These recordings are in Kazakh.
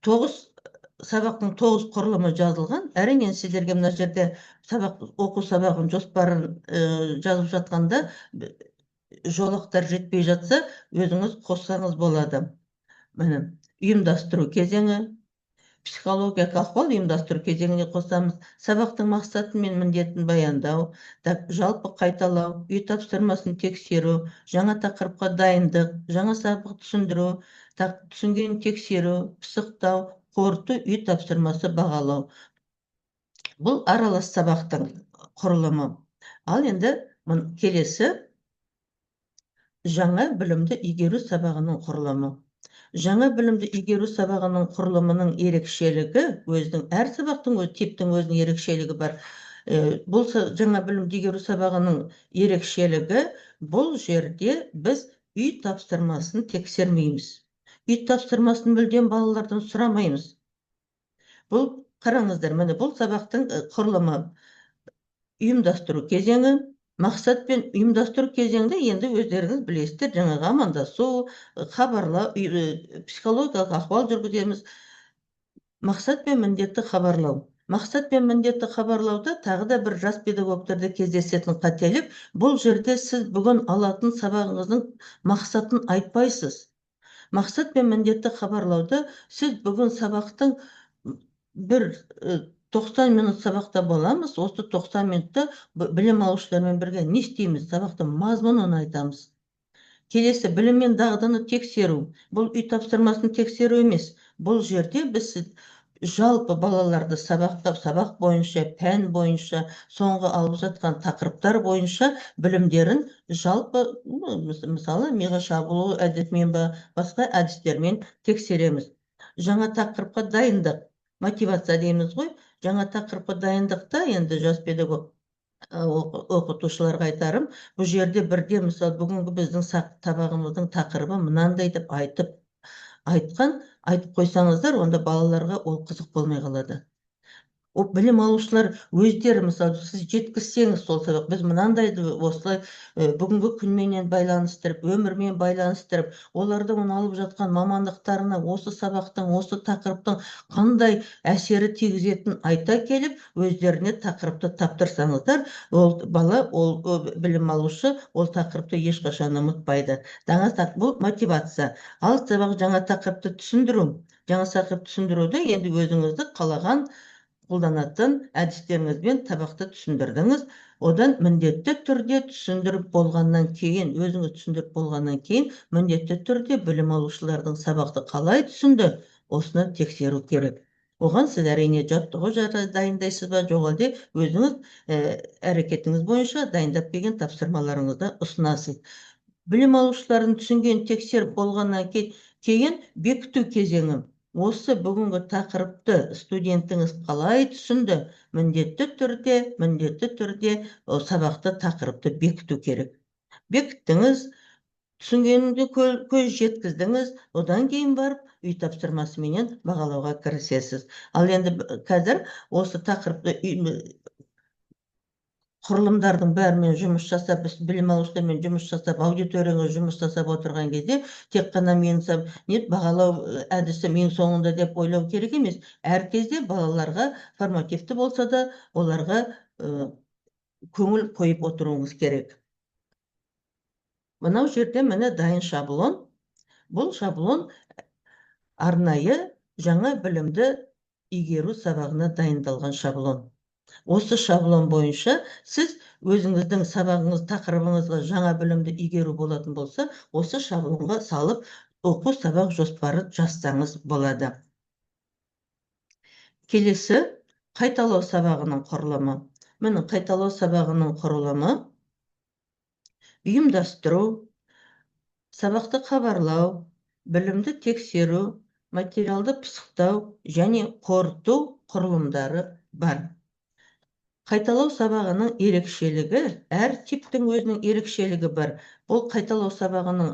тоғыз сабақтың 9 құрылымы жазылған. Әрине сіздерге мына жерде оқу сабағын жоспарын жазып жатқанда жолақтар жетпей жатса, өзіңіз қоссаңыз болады. Міне, ұйымдастыру кезеңі, психологиялық ахуал ұйымдастыру кезеңіне қосамыз. Сабақтың мақсаты мен міндетін баяндау, жалпы қайталау, үй тапсырмасын тексеру, жаңа тақырыпқа дайындық, жаңа сабақ түсіндіру, түсінгенін тексеру, пысықтау, қорыту, үй тапсырмасы бағалау. Бұл аралас сабақтың құрылымы. Ал енді келесі жаңа білімді игеру сабағының құрылымы. Жаңа білімді игеру сабағының құрылымының ерекшелігі, әр сабақтың типтің өзінің ерекшелігі бар. Бұл жаңа білімді игеру сабағының ерекшелігі, бұл жерде біз үй тапсырмасын тексермейміз. Үй тапсырмасын мүлдем балалардан сұрамаймыз. Бұл, қараңыздар, міне бұл сабақтың құрылымы. Ұйымдастыру кезеңі. Мақсат пен ұйымдастыру кезеңді енді өздеріңіз білесіздер, жаңағы амандасу, хабарлау, психологиялық ахуал жүргіземіз. Мақсат пен міндетті хабарлау. Мақсат пен міндетті хабарлауда тағы да бір жас педагогтарда кездесетін қателік, бұл жерде сіз бүгін алатын сабағыңыздың мақсатын айтпайсыз. Мақсат пен міндетті хабарлауда сіз бүгін сабақтың бір 90 минут сабақта боламыз, осы 90 минутта білім алушылармен бірге не істейміз, сабақтың мазмұнын айтамыз. Келесі, білім мен дағдыны тексеру. Бұл үй тапсырмасын тексеру емес. Бұл жерде біз жалпы балаларды сабақ бойынша, пән бойынша, соңғы алып жатқан тақырыптар бойынша білімдерін жалпы, мысалы, миға шабылу әдетімен ба, басқа әдістермен тексереміз. Жаңа тақырыпқа дайындық, мотивация дейміз ғой. Жаңа тақырыпқа дайындықта енді жас педагог оқытушыларға айтарым, бұл жерде бірде, мысалы, бүгінгі біздің сабағымыздың тақырыбы мынандай деп айтып қойсаңыздар, онда балаларға ол қызық болмай қалады. Білім алушылар өздері, мысалы, сіз жеткізсеңіз сол сабақ, біз мынандайды осылай бүгінгі күнменен байланыстырып, өмірмен байланыстырып, олардың алып жатқан мамандықтарына осы сабақтың, осы тақырыптың қандай әсері тигізетін айта келіп, өздеріне тақырыпты таптырсаңыздар, ол бала, ол білім алушы ол тақырыпты ешқашан ұмытпайды. Бұл мотивация. Ал сабақ жаңа тақырыпты түсіндіру. Жаңа тақырыпты түсіндіруді енді өзіңізді қалаған қолданатын әдістеріңізбен сабақты түсіндірдіңіз. Одан міндетті түрде түсіндіріп болғаннан кейін, өзіңіз түсіндіріп болғаннан кейін, міндетті түрде білім алушылардың сабақты қалай түсінді, осыны тексеру керек. Оған сіз әрине жаттығу дайындайсыз ба, жоқ әлде өзіңіз әрекетіңіз бойынша дайындап келген тапсырмаларыңызды ұсынасыз. Білім алушылардың түсінген тексеріп болғаннан кейін бекіту кезеңі. Осы бүгінгі тақырыпты студентіңіз қалай түсінді, міндетті түрде сабақты тақырыпты бекіту керек. Бекіттіңіз, түсінгеніңізге көз жеткіздіңіз, одан кейін барып үй тапсырмасыменен бағалауға кірісесіз. Ал енді қазір осы тақырыпты құрылымдардың бәрімен жұмыс жасап, білім алушылармен жұмыс жасап, аудиторияға жұмыс жасап отырған кезде, тек қана бағалау әдісі мен соңында деп ойлау керек емес. Әр кезде балаларға формативті болса да, оларға көңіл қойып отыруыңыз керек. Мынау жерде міне дайын шаблон. Бұл шаблон арнайы жаңа білімді игеру сабағына дайындалған шаблон. Осы шаблон бойынша сіз өзіңіздің сабағыңыз тақырыбыңызға жаңа білімді игеру болатын болса, осы шаблонға салып оқу сабақ жоспары жазсаңыз болады. Келесі, қайталау сабағының құрылымы. Міне қайталау сабағының құрылымы: ұйымдастыру, сабақты хабарлау, білімді тексеру, материалды пысықтау және қорыту құрылымдары бар. Қайталау сабағының ерекшелігі, әр типтің өзінің ерекшелігі бар. Бұл қайталау сабағының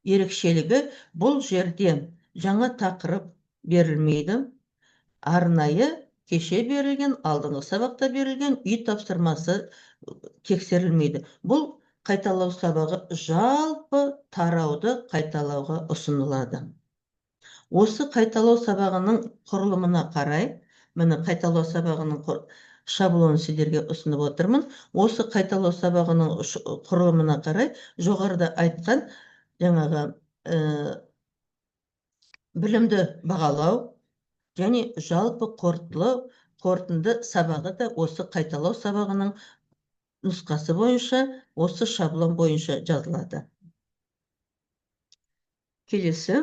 ерекшелігі, бұл жерде жаңа тақырып берілмейді. Арнайы кеше берілген, алдыңғы сабақта берілген үй тапсырмасы тексерілмейді. Бұл қайталау сабағы жалпы тарауды қайталауға ұсынылады. Осы қайталау сабағының құрылымына қарай, міне қайталау сабағының шаблонын сіздерге ұсынып отырмын. Осы қайталау сабағының құрылымына қарай жоғарыда айтқан жаңағы білімді бағалау және жалпы қорытынды сабағы да осы қайталау сабағының нұсқасы бойынша, осы шаблон бойынша жазылады. Келесі,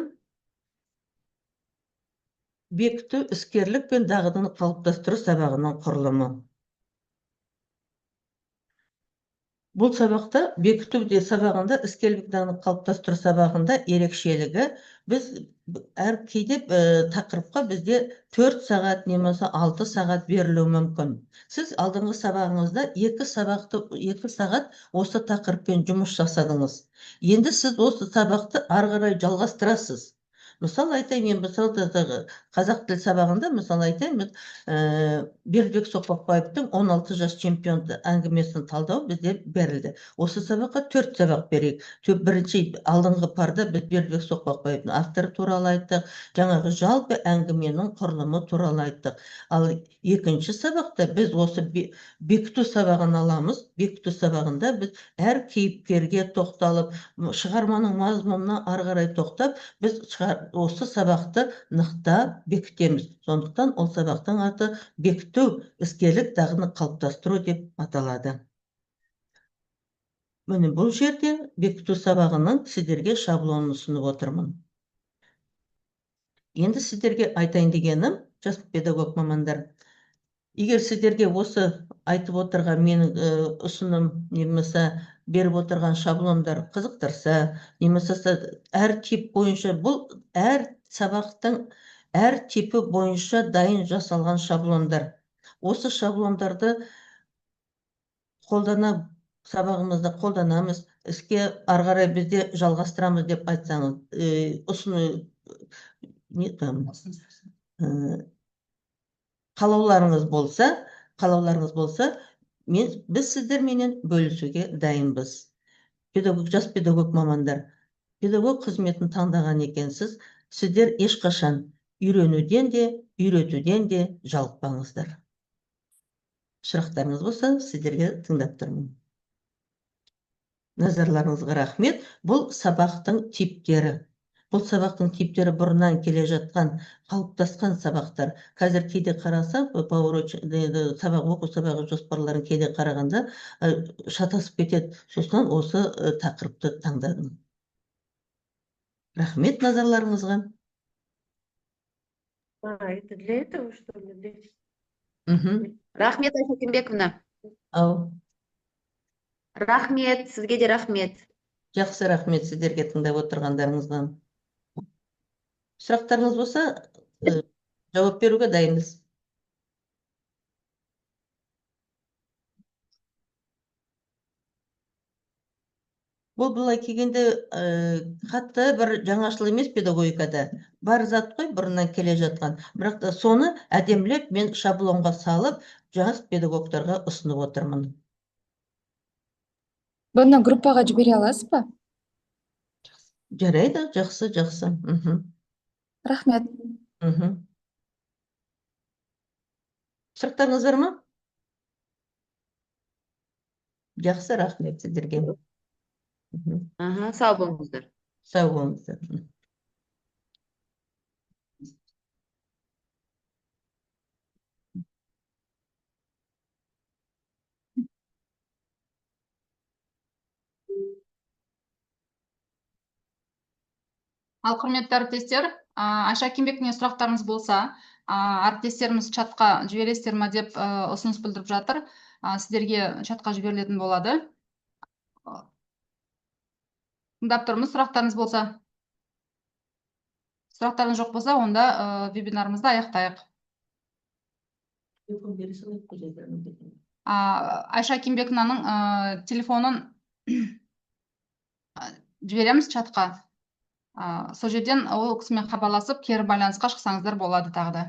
бекіту іскерлік пен дағдыны қалыптастыру сабағының құрылымы. Бұл сабақта, бекіту сабағында, іскерлік дағдыны қалыптастыру сабағында ерекшелігі, біз кейде тақырыпқа бізде 4 сағат немесе 6 сағат берілуі мүмкін. Сіз алдыңғы сабағыңызда 2 сағат осы тақырыппен жұмыс жасадыңыз. Енді сіз осы сабақты ары қарай жалғастырасыз. Мысалы айтайын, мысалы қазақ тіл сабағында, мысалы айтайын, Бердібек Соқпақбаевтың 16 жас чемпионды әңгімесін талдау бізде берілді. Осы сабаққа 4 сабақ берейік. Бірінші алдыңғы парда біз Бердібек Соқпақбаевтың авторы туралы айттық, жаңағы жалпы әңгіменің құрылымы туралы айттық. Ал екінші сабақта біз осы бекіту сабағын аламыз. Бекіту сабағында біз әр кейіпкерге тоқталып, шығарманың мазмұнына ары қарай тоқтап, біз осы сабақты нықтап бекітеміз. Сондықтан ол сабақтың аты бекіту іскерлік дағдыны қалыптастыру деп аталады. Міне бұл жерде бекіту сабағының сіздерге шаблонын ұсынып отырмын. Енді сіздерге айтайын дегенім, жас педагог мамандар, егер сіздерге осы айтып отырған менің ұсыным немесе беріп отырған шаблондар қызықтырса, немесе әр тип бойынша, бұл әр сабақтың әр типі бойынша дайын жасалған шаблондар. Осы шаблондарды сабағымызда қолданамыз, іске ары қарай бізде жалғастырамыз деп айтсаңыз, қалауларыңыз болса, біз сіздерменен бөлісуге дайынбыз. Жас педагог мамандар, педагог қызметін таңдаған екенсіз, сіздер ешқашан үйренуден де, үйретуден де жалықпаңыздар. Сұрақтарыңыз болса, сіздерге тыңдап тұрмын. Назарларыңызға рахмет. Бұл сабақтың типтері. Бұл сабақтың типтері бұрыннан келе жатқан, қалыптасқан сабақтар. Қазір кейде қарасақ, оқу сабағы жоспарларын кейде қарағанда шатасып кетеді. Сосын осы тақырыпты таңдадым. Рахмет назарларыңызға. Это для этого, что ли? Рахмет, Айша Кембековна. Ау. Рахмет, сізге де рахмет. Жақсы, рахмет сіздерге тыңдап отырғандарыңызға. Сұрақтарыңыз болса, жауап беруге дайынбыз. Бұл былай келгенде қатты бір жаңашыл емес педагогикада. Бар зат қой, бұрыннан келе жатқан. Бірақ соны әдемілеп мен шаблонға салып, жас педагогтарға ұсынып отырмын. Бұны группаға жібере аласыз ба? Жарайды, жақсы. Рахмет. Сұрақтарыңыз бар ма? Жақсы, рахмет сіздерге. Сау болыңыздар. Сау болыңыздар. Ал құрметті әріптестер, Айша Кембековнаға сұрақтарыңыз болса, әріптестеріміз чатқа жібересіздер ме деп ұсыныс білдіріп жатыр. Сіздерге чатқа жіберілетін болады. Тыңдап тұрмыз, сұрақтарыңыз болса. Сұрақтарыңыз жоқ болса, онда вебинарымызды аяқтайық. Айша Кембековнаның телефонын жібереміз чатқа. Сол жерден ол кісімен хабарласып, кері байланысқа шықсаңыздар болады тағы да.